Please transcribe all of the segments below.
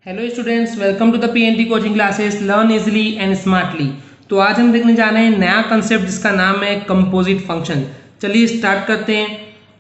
Hello students, welcome to the PNT coaching classes learn easily and smartly. तो आज हम देखने जा रहे हैं नया कंसेप्ट जिसका नाम है कंपोजिट फंक्शन। चलिए स्टार्ट करते हैं।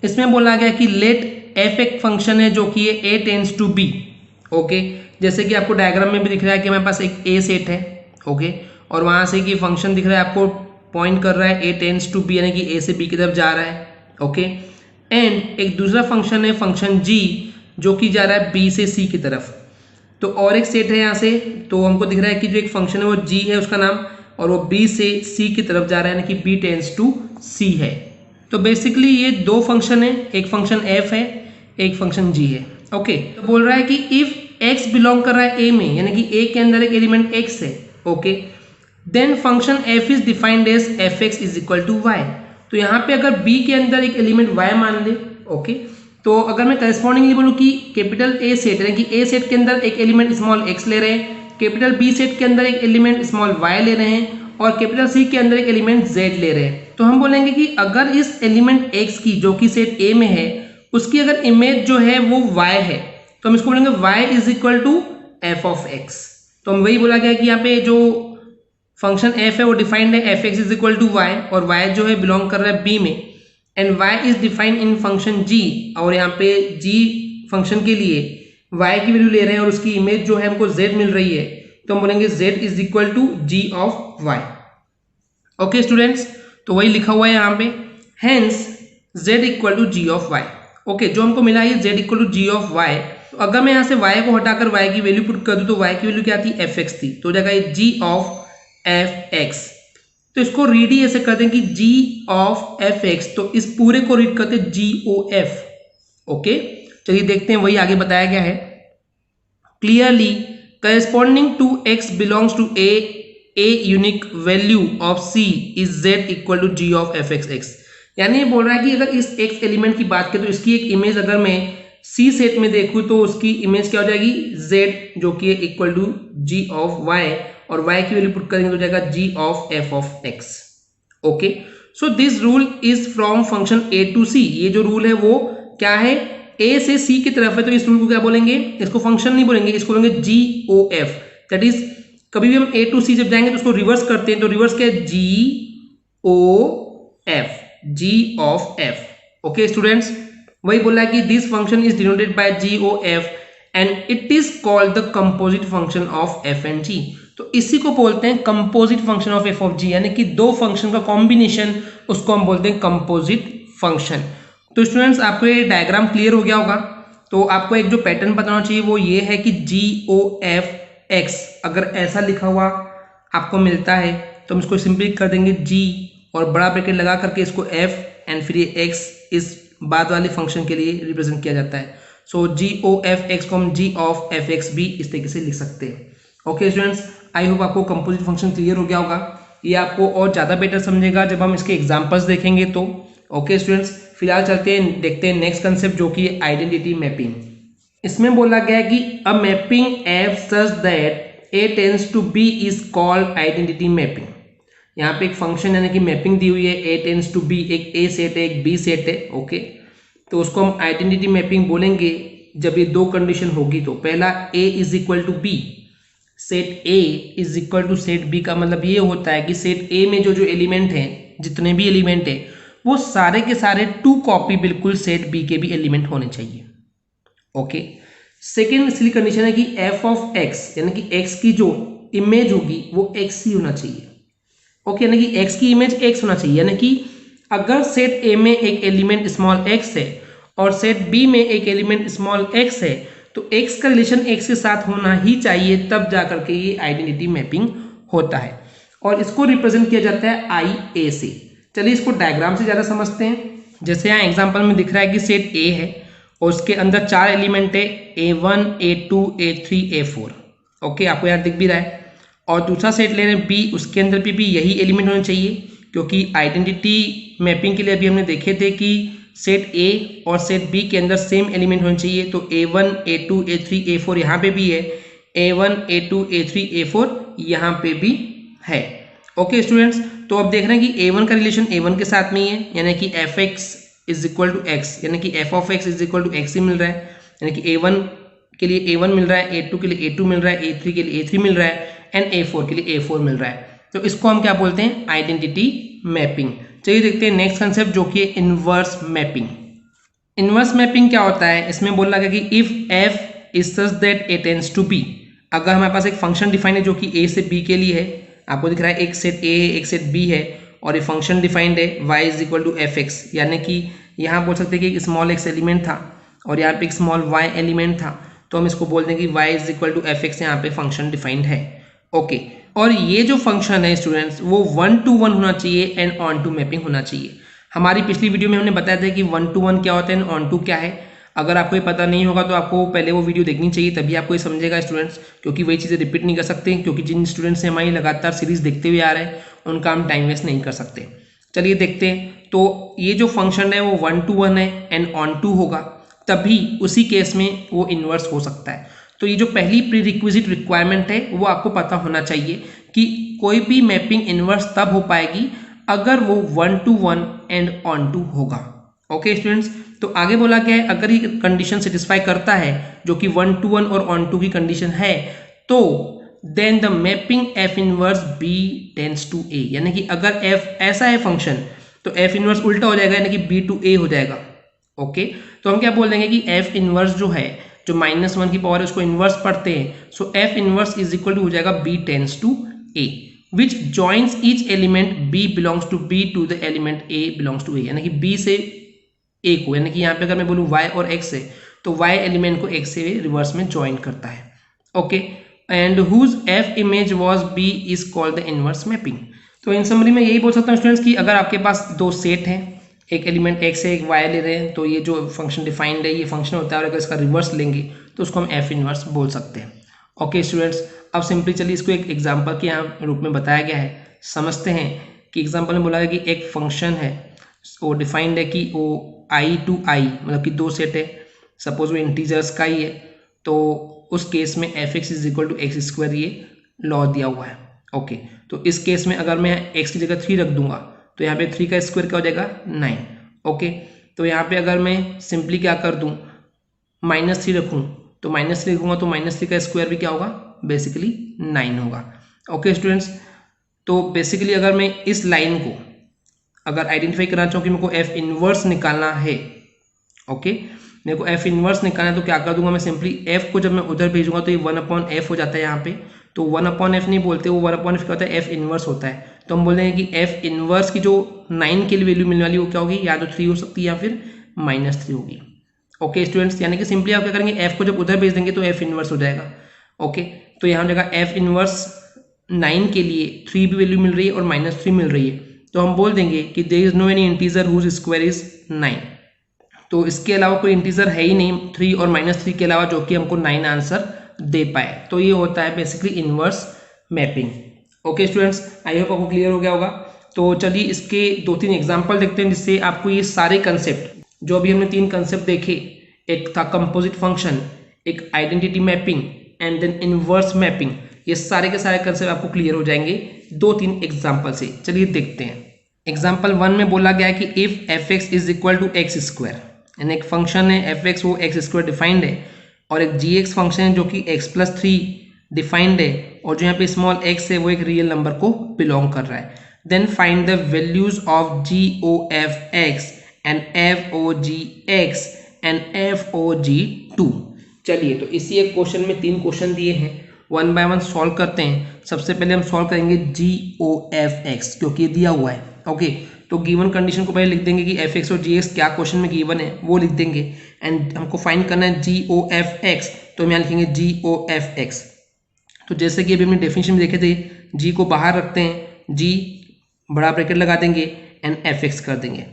इसमें बोला गया कि लेट एफ एक फंक्शन है जो कि ए टेंड्स टू बी। ओके, जैसे कि आपको डायग्राम में भी दिख रहा है कि हमारे पास एक ए सेट है। ओके, और वहां से कि फंक्शन दिख रहा है आपको, पॉइंट कर रहा है ए टेंड्स टू बी, यानी कि ए से बी की तरफ जा रहा है। ओके, एंड एक दूसरा फंक्शन है फंक्शन जी जो कि जा रहा है बी से सी की तरफ। तो और एक सेट है यहाँ से, तो हमको दिख रहा है कि जो एक फंक्शन है वो जी है उसका नाम, और वो बी से सी की तरफ जा रहा है, यानी कि बी टेंड्स टू सी है। तो बेसिकली ये दो फंक्शन है, एक फंक्शन एफ है, एक फंक्शन जी है। ओके, तो बोल रहा है कि इफ एक्स बिलोंग कर रहा है ए में, यानी कि ए के अंदर एक एलिमेंट एक्स है। Okay, then function f is defined as f x is equal to y. तो यहाँ पे अगर बी के अंदर एक एलिमेंट वाई मान ले, ओके, तो अगर मैं करस्पॉन्डिंगली बोलूँ कि कैपिटल ए सेट, यानी कि ए सेट के अंदर एक एलिमेंट स्मॉल एक्स ले रहे हैं, कैपिटल बी सेट के अंदर एक एलिमेंट स्मॉल वाई ले रहे हैं, और कैपिटल सी के अंदर एक एलिमेंट जेड ले रहे हैं, तो हम बोलेंगे कि अगर इस एलिमेंट एक्स की जो कि सेट ए में है उसकी अगर इमेज जो है वो वाई है, तो हम इसको बोलेंगे y is equal to f of x. तो हम वही बोला गया कि यहाँ पे जो फंक्शन एफ है वो डिफाइंड है f x is equal to y, और वाई जो है बिलोंग कर रहा है बी में, and y is defined in function g, और यहाँ पे g फंक्शन के लिए y की वैल्यू ले रहे हैं और उसकी इमेज जो है हमको z मिल रही है, तो हम बोलेंगे z is equal to g of y। Okay students, तो वही लिखा हुआ है यहाँ पे, hence z equal to g of y। Okay, जो हमको मिला है z equal to g of y, तो अगर मैं यहाँ से y को हटाकर y की वैल्यू पुट कर दूं तो y की वैल्यू क्या थी, fx थी, तो हो जाएगा ये g ऑफ fx। तो इसको रीड ही ऐसे करते हैं कि g ऑफ एफ एक्स, तो इस पूरे को रीड करते हैं जी ओ एफ। ओके, चलिए देखते हैं वही आगे बताया गया है। Clearly corresponding to x belongs to a unique value of c is z equal to g of f x x. यानी ये बोल रहा है कि अगर इस x एलिमेंट की बात करें तो इसकी एक इमेज अगर मैं c सेट में देखूं तो उसकी इमेज क्या हो जाएगी, z, जो कि equal to g of y, और y की वैल्यू पुट करेंगे तो जाएगा g of f of x। Okay, so this rule is from function a to c। ये जो रूल है वो क्या है, a से c की तरफ है, तो इस रूल को क्या बोलेंगे, इसको फंक्शन नहीं बोलेंगे, इसको बोलेंगे g o f। That is कभी भी हम a टू c जब जाएंगे तो उसको रिवर्स करते हैं, तो रिवर्स क्या है, g o f, g of f। Okay students, वही बोला है कि this function is denoted by g o f and it is called the composite function of f and g। तो इसी को बोलते हैं composite function of f of g, यानी कि दो फंक्शन का कॉम्बिनेशन, उसको हम बोलते हैं कंपोजिट फंक्शन। तो स्टूडेंट्स, आपको ये डायग्राम क्लियर हो गया होगा। तो आपको एक जो पैटर्न बताना चाहिए वो ये है कि जी ओ एफ एक्स अगर ऐसा लिखा हुआ आपको मिलता है तो हम इसको सिंपली कर देंगे जी, और बड़ा ब्रैकेट लगा करके इसको एफ, एंड फिर ये एक्स इस बाद वाले फंक्शन के लिए रिप्रेजेंट किया जाता है। सो जी ओ एफ एक्स को हम जी ऑफ एफ एक्स भी इस तरीके से लिख सकते हैं। ओके स्टूडेंट्स, आई होप आपको कंपोजिट फंक्शन क्लियर हो गया होगा। ये आपको और ज़्यादा बेटर समझेगा जब हम इसके एग्जांपल्स देखेंगे तो। ओके स्टूडेंट्स, फिलहाल चलते हैं, देखते हैं नेक्स्ट कंसेप्ट जो कि आइडेंटिटी मैपिंग। इसमें बोला गया है कि a mapping f such that A tends to B is called identity mapping. यहाँ पे एक फंक्शन यानी कि मैपिंग दी हुई है, ए टेंड्स टू बी, एक ए सेट है एक बी सेट है। ओके, तो उसको हम आइडेंटिटी मैपिंग बोलेंगे जब ये दो कंडीशन होगी। तो पहला A is equal to B, set A is equal to set B का मतलब ये होता है कि सेट ए में जो एलिमेंट हैं, जितने भी एलिमेंट है वो सारे के सारे टू कॉपी बिल्कुल सेट बी के भी एलिमेंट होने चाहिए। ओके, सेकेंड इसलिए कंडीशन है कि एफ ऑफ एक्स, यानी कि एक्स की जो इमेज होगी वो एक्स ही होना चाहिए। ओके, यानी कि एक्स की इमेज एक्स होना चाहिए, यानी कि अगर सेट ए में एक एलिमेंट स्मॉल एक्स है और सेट बी में एक एलिमेंट स्मॉल एक्स है, तो x का रिलेशन x के साथ होना ही चाहिए, तब जाकर के ये आइडेंटिटी मैपिंग होता है, और इसको रिप्रेजेंट किया जाता है आई ए से। चलिए इसको डायग्राम से ज़्यादा समझते हैं। जैसे यहाँ एग्जांपल में दिख रहा है कि सेट ए है और उसके अंदर चार एलिमेंट है, A1 A2 A3 A4। Okay, आपको यहाँ दिख भी रहा है। और दूसरा सेट ले रहे हैं बी, उसके अंदर भी यही एलिमेंट होने चाहिए, क्योंकि आइडेंटिटी मैपिंग के लिए अभी हमने देखे थे कि सेट ए और सेट बी के अंदर सेम एलिमेंट होने चाहिए। तो A1 A2 A3 A4 यहाँ पे भी है, A1 A2 A3 A4 यहाँ पे भी है। ओके स्टूडेंट्स, तो अब देख रहे हैं कि A1 का रिलेशन A1 के साथ में ही है, यानी कि f x is equal to x, यानी कि f of x is equal to x ही मिल रहा है, यानी कि A1 के लिए A1 मिल रहा है, A2 के लिए A2 मिल रहा है, A3 के लिए A3 मिल रहा है एंड A4 के लिए A4 मिल रहा है। तो इसको हम क्या बोलते हैं? Identity mapping. चलिए देखते हैं नेक्स्ट कंसेप्ट जो कि इनवर्स मैपिंग। इनवर्स मैपिंग क्या होता है? इसमें बोला गया कि if f is such that a tends to b, अगर हमारे पास एक फंक्शन डिफाइंड है जो कि a से b के लिए है, आपको दिख रहा है एक सेट a है एक सेट b है और ये फंक्शन डिफाइंड है y is equal to f x, यानी कि यहाँ बोल सकते हैं कि एक स्मॉल x एलिमेंट था और यहाँ पे एक स्मॉल y एलिमेंट था, तो हम इसको बोल देंगे कि y is equal to f x, यहाँ पे फंक्शन डिफाइंड है। ओके, और ये जो फंक्शन है स्टूडेंट्स वो 1-to-1 होना चाहिए एंड ऑन टू मैपिंग होना चाहिए। हमारी पिछली वीडियो में हमने बताया था कि 1-to-1 क्या होता है एंड ऑन टू क्या है। अगर आपको ये पता नहीं होगा तो आपको पहले वो वीडियो देखनी चाहिए, तभी आपको ये समझेगा स्टूडेंट्स, क्योंकि वही चीज़ें रिपीट नहीं कर सकते, क्योंकि जिन स्टूडेंट्स से हमारी लगातार सीरीज देखते हुए आ रहे हैं उनका हम टाइम वेस्ट नहीं कर सकते। चलिए देखते हैं। तो ये जो फंक्शन है वो 1-to-1 है एंड ऑन टू होगा, तभी उसी केस में वो इन्वर्स हो सकता है। तो ये जो पहली प्री रिक्विजिट रिक्वायरमेंट है वो आपको पता होना चाहिए कि कोई भी मैपिंग इन्वर्स तब हो पाएगी अगर वो 1-to-1 एंड ऑन टू होगा। ओके स्टूडेंट्स, तो आगे बोला गया है अगर ये कंडीशन सेटिस्फाई करता है जो कि 1-to-1 और ऑन टू की कंडीशन है, तो then the mapping f inverse b tends to a, यानी कि अगर f ऐसा है फंक्शन तो f इनवर्स उल्टा हो जाएगा, यानी कि b टू a हो जाएगा। ओके, तो हम क्या बोल देंगे कि f इनवर्स जो है, जो -1 की पावर है उसको इनवर्स पढ़ते हैं, so f inverse is equal to हो जाएगा b tends to a which joins each element b belongs to b to the element a belongs to a, यानी कि b से a को, यानी कि यहाँ पे अगर मैं बोलूँ y और x है तो y एलिमेंट को x से रिवर्स में ज्वाइन करता है। Okay, and whose f image was b is called the inverse mapping। तो इन समरी में यही बोल सकता हूँ स्टूडेंट्स कि अगर आपके पास दो सेट हैं, एक एलिमेंट x है एक y ले रहे हैं, तो ये जो फंक्शन डिफाइंड है ये फंक्शन होता है और अगर इसका रिवर्स लेंगे तो उसको हम f इनवर्स बोल सकते हैं। ओके स्टूडेंट्स, अब सिंपली चलिए इसको एक एग्जांपल के यहाँ रूप में बताया गया है, समझते हैं कि एग्जांपल में बोला गया कि एक फंक्शन है वो डिफाइंड है कि वो i टू i, मतलब कि दो सेट है, सपोज वो इंटीजर्स का ही है, तो उस केस में f x is equal to x square ये लॉ दिया हुआ है। ओके, तो इस केस में अगर मैं x की जगह 3 रख दूंगा तो यहाँ पे 3 का स्क्वायर क्या हो जाएगा 9। ओके, तो यहाँ पे अगर मैं सिंपली क्या कर दूँ -3 रखूँ तो -3 लिखूंगा तो -3 का स्क्वायर भी क्या होगा बेसिकली 9 होगा। ओके स्टूडेंट्स, तो बेसिकली अगर मैं इस लाइन को अगर आइडेंटिफाई करना चाहूँ कि मेरे को एफ इनवर्स निकालना है, ओके मेरे को एफ इनवर्स निकालना है, तो क्या कर दूंगा मैं सिंपली एफ को जब मैं उधर भेजूंगा तो ये 1/f हो जाता है यहाँ पे, तो 1/f नहीं बोलते, वो 1/f क्या होता है एफ इनवर्स होता है। तो हम बोल देंगे कि एफ इनवर्स की जो 9 के लिए वैल्यू मिलने वाली वो क्या होगी, या तो 3 हो सकती है या फिर -3 होगी। ओके स्टूडेंट्स, यानी कि सिंपली आप क्या करेंगे एफ को जब उधर भेज देंगे तो एफ इनवर्स हो जाएगा। ओके, तो यहाँ जगह एफ इनवर्स 9 के लिए 3 भी वैल्यू मिल रही है और -3 मिल रही है, तो हम बोल देंगे कि there is no any integer whose square is 9। तो इसके अलावा कोई इंटीजर है ही नहीं 3 और -3 के अलावा जो कि हमको 9 आंसर दे पाए, तो ये होता है basically inverse mapping. Okay students, I hope आपको क्लियर हो गया होगा। तो चलिए इसके 2-3 एग्जाम्पल देखते हैं जिससे आपको ये सारे कंसेप्ट जो अभी हमने 3 कंसेप्ट देखे, एक था कंपोजिट फंक्शन, एक identity mapping and then inverse mapping, ये सारे के सारे कंसेप्ट आपको क्लियर हो जाएंगे 2-3 एग्जाम्पल से। चलिए देखते हैं। एग्जाम्पल 1 में बोला गया है कि if f x is equal to x square, यानी एक फंक्शन है एफ एक्स वो एक्स स्क्वायर डिफाइंड है, और एक जी एक्स फंक्शन है जो कि x+3 डिफाइंड है, और जो यहाँ पे स्मॉल x है वो एक रियल नंबर को बिलोंग कर रहा है। Then find the values of GOF(x) and FOG(x) and FOG(2). चलिए, तो इसी एक क्वेश्चन में 3 क्वेश्चन दिए हैं, 1 बाय 1 सॉल्व करते हैं। सबसे पहले हम सॉल्व करेंगे GOF(x) क्योंकि ये दिया हुआ है। ओके, तो गिवन कंडीशन को पहले लिख देंगे कि एफ एक्स और जी एक्स क्या क्वेश्चन में गिवन है वो लिख देंगे, एंड हमको फाइंड करना है GOF(x), तो हम यहाँ लिखेंगे GOF(x). तो जैसे कि अभी हमने डेफिनेशन में देखे थे, g को बाहर रखते हैं, g बड़ा ब्रैकेट लगा देंगे एंड fx कर देंगे।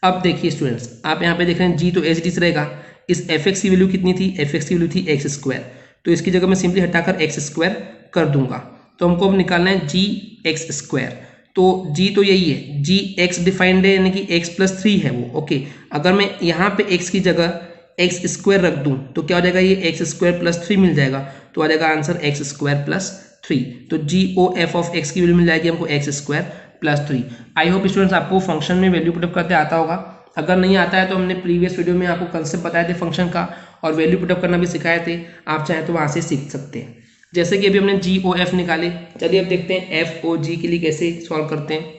अब देखिए स्टूडेंट्स, आप यहाँ पे देख रहे हैं g तो एज इट इज रहेगा, इस fx की वैल्यू कितनी थी, fx की वैल्यू थी एक्स स्क्वायर, तो इसकी जगह मैं सिंपली हटाकर एक्स स्क्वायर कर दूंगा। तो हमको अब निकालना है gx स्क्वायर, तो g तो यही है, gx डिफाइंड है यानी कि x+3 है वो। ओके, अगर मैं यहाँ पे x की जगह एक्स स्क्वायर रख दूं तो क्या हो जाएगा, ये एक्स स्क्वायर प्लस 3 मिल जाएगा, तो आ जाएगा आंसर एक्स स्क्वायर प्लस 3। तो GOF(x) की वैल्यू मिल जाएगी हमको x square plus 3। I hope students आपको फंक्शन में वैल्यू पुट अप करते आता होगा, अगर नहीं आता है तो हमने प्रीवियस वीडियो में आपको कंसेप्ट बताए थे फंक्शन का, और वैल्यू पुटअप करना भी सिखाए थे, आप चाहें तो वहाँ से सीख सकते हैं। जैसे कि अभी हमने GOF निकाले, चलिए अब देखते हैं FOG के लिए कैसे सॉल्व करते हैं।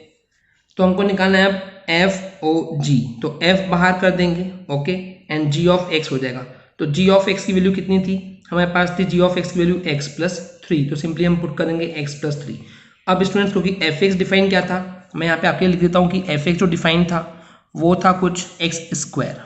तो हमको निकालना है अब FOG, तो F बाहर कर देंगे, okay, and G of X हो जाएगा। तो G ऑफ X की वैल्यू कितनी थी, हमारे पास थी G ऑफ X की वैल्यू X प्लस 3, तो सिंपली हम पुट कर देंगे X प्लस 3। अब स्टूडेंट्स क्योंकि Fx डिफाइन क्या था, मैं यहाँ पे आपके लिख देता हूँ कि Fx जो डिफाइन था वो था कुछ x स्क्वायर।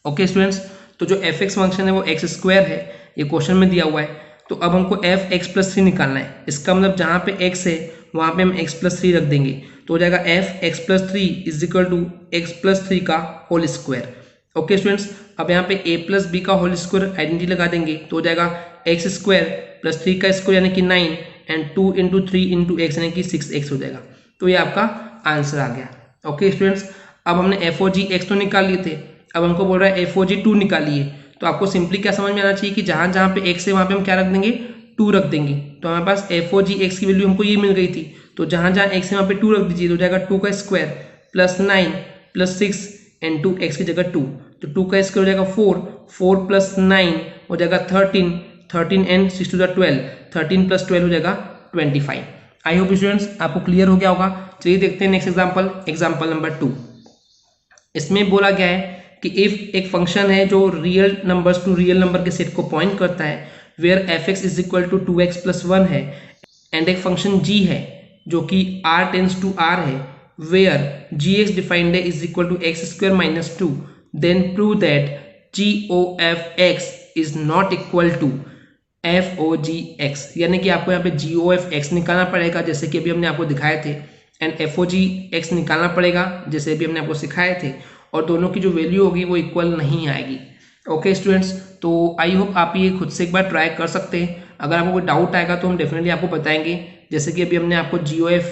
ओके स्टूडेंट्स, तो जो Fx फंक्शन है वो x स्क्वायर है, ये क्वेश्चन में दिया हुआ है। तो अब हमको Fx प्लस 3 निकालना है। इसका मतलब जहाँ पे x है वहाँ पे हम x प्लस 3 रख देंगे, तो हो जाएगा Fx plus 3 is equal to x plus 3 का होल स्क्वायर। ओके स्टूडेंट्स, अब यहाँ पे a प्लस बी का होल स्क्वायर आइडेंटिटी लगा देंगे, तो हो जाएगा x स्क्वायर प्लस 3 का स्क्वायर यानी कि 9 एंड 2 इंटू 3 इंटू एक्स यानी कि 6x हो जाएगा। तो ये आपका आंसर आ गया। ओके स्टूडेंट्स, अब हमने FOG x तो निकाल लिए थे, अब हमको बोल रहा है FOG 2 निकालिए। तो आपको सिंपली क्या समझ में आना चाहिए कि जहाँ जहाँ पे x है वहाँ पे हम क्या रख देंगे, 2 रख देंगे। तो हमारे पास FOG x की वैल्यू हमको ये मिल गई थी, तो जहाँ जहाँ x है वहाँ पे 2 रख दीजिए, तो हो जाएगा 2 का square plus 9 plus 6 and 2x की जगह 2, तो 2 का स्क्वायर हो जाएगा 4, 4 प्लस 9 हो जाएगा 13, 13 एंड 6 टू द 12, 13 प्लस 12 हो जाएगा 25। आई होप स्टूडेंट्स आपको क्लियर हो गया होगा। चलिए देखते हैं नेक्स्ट एग्जांपल, एग्जांपल नंबर 2। इसमें बोला गया है कि इफ एक फंक्शन है जो real numbers to real number के सेट को पॉइंट करता है, where fx is equal to 2x plus 1 है, एंड एक फंक्शन g है जो कि r टेंस टू r है, वेयर gx डिफाइंड है is equal to x square minus 2, then prove that g of x is not equal to FOGX, यानी कि आपको यहाँ पे G of X निकालना पड़ेगा जैसे कि अभी हमने आपको दिखाए थे, एंड FOGX निकालना पड़ेगा जैसे अभी हमने आपको सिखाए थे, और दोनों की जो वैल्यू होगी वो इक्वल नहीं आएगी। ओके स्टूडेंट्स, तो आई होप आप ये खुद से एक बार ट्राई कर सकते हैं। अगर आपको कोई डाउट आएगा तो हम डेफिनेटली आपको बताएंगे। जैसे कि अभी हमने आपको GOF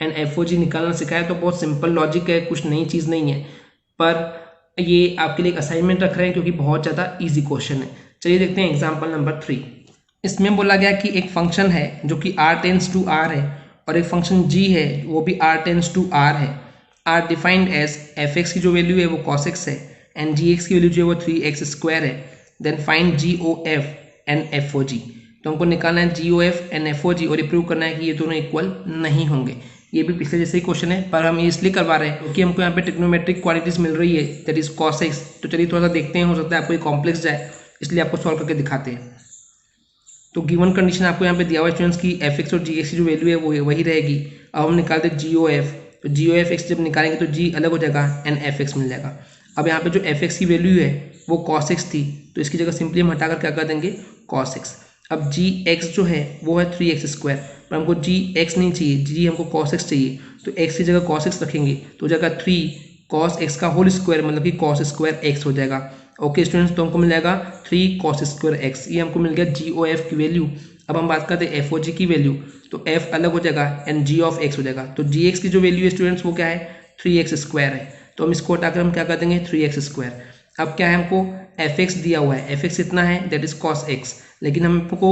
एंड FOG निकालना सिखाया, तो बहुत सिंपल लॉजिक है, कुछ नई चीज़ नहीं है, पर ये आपके लिए एक असाइनमेंट रख रहे हैं क्योंकि बहुत ज़्यादा ईजी क्वेश्चन है। चलिए देखते हैं एग्जाम्पल नंबर 3। इसमें बोला गया कि एक फंक्शन है जो कि r टेंस टू r है, और एक फंक्शन g है वो भी r टेंस टू r है। r डिफाइंड एज fx की जो वैल्यू है वो cos x है, एंड gx की वैल्यू जो है वो 3x स्क्वायर है। Then find GOF and FOG, तो हमको निकालना है GOF एंड FOG और ये प्रूव करना है कि ये दोनों इक्वल नहीं होंगे। ये भी पिछले जैसे ही क्वेश्चन है, पर हम ये इसलिए करवा रहे हैं क्योंकि हमको यहाँ पे ट्रिग्नोमेट्रिक क्वालिटीज मिल रही है, दैट इज cos x। तो चलिए थोड़ा सा देखते हैं, हो सकता है आपको ये कॉम्प्लेक्स जाए, इसलिए आपको सॉल्व करके दिखाते हैं। तो गिवन कंडीशन आपको यहाँ पे दिया हुआ है स्टूडेंट्स की fx और gx की जो वैल्यू है वो वही रहेगी। अब हम निकालते हैं GOF, तो GOF x जब निकालेंगे तो g अलग हो जाएगा एंड fx मिल जाएगा। अब यहाँ पे जो fx की वैल्यू है वो cos x थी, तो इसकी जगह सिंपली हम हटाकर क्या कर देंगे, cos x। अब gx जो है वो है 3x स्क्वायर, पर हमको gx नहीं चाहिए, g हमको cos x चाहिए, तो x की जगह cos x रखेंगे तो हो जाएगा 3 cos x का होल स्क्वायर, मतलब कि cos स्क्वायर x हो जाएगा। ओके स्टूडेंट्स, तो हमको मिल जाएगा 3 cos स्क्वायर x, ये हमको मिल गया GOF की वैल्यू। अब हम बात करते हैं FOG की वैल्यू, तो f अलग हो जाएगा एंड g ऑफ x हो जाएगा। तो gx की जो वैल्यू है स्टूडेंट्स वो क्या है, 3x स्क्वायर है, तो हम इसको हटाकर हम क्या कर देंगे 3x स्क्वायर। अब क्या है, हमको fx दिया हुआ है, fx इतना है दैट इज cos x, लेकिन हमको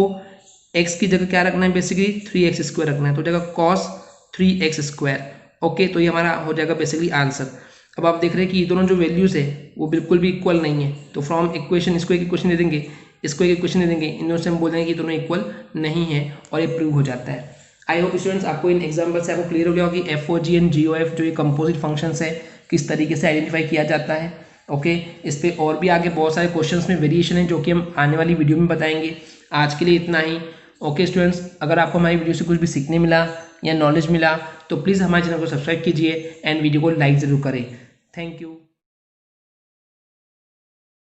x की जगह क्या रखना है, बेसिकली 3x स्क्वायर रखना है, तो हो जाएगा cos 3x स्क्वायर। ओके, तो ये हमारा हो जाएगा बेसिकली आंसर। अब आप देख रहे हैं कि ये दोनों जो वैल्यूज है वो बिल्कुल भी इक्वल नहीं है, तो फ्रॉम इक्वेशन इसको एक इक्वेशन दे देंगे, इसको एक इक्वेशन दे देंगे, इन दोनों से हम बोल देंगे कि दोनों इक्वल नहीं है और ये प्रूव हो जाता है। आई होप स्टूडेंट्स आपको इन एग्जाम्पल से आपको क्लियर हो गया होगा कि FOG एंड GOF जो ये कंपोजिट फंक्शंस है किस तरीके से आइडेंटिफाई किया जाता है। ओके, इस पर और भी आगे बहुत सारे क्वेश्चंस में वेरिएशन है जो कि हम आने वाली वीडियो में बताएंगे। आज के लिए इतना ही। ओके स्टूडेंट्स, अगर आपको हमारी वीडियो से कुछ भी सीखने मिला या नॉलेज मिला तो प्लीज़ हमारे चैनल को सब्सक्राइब कीजिए एंड वीडियो को लाइक ज़रूर करें। Thank you.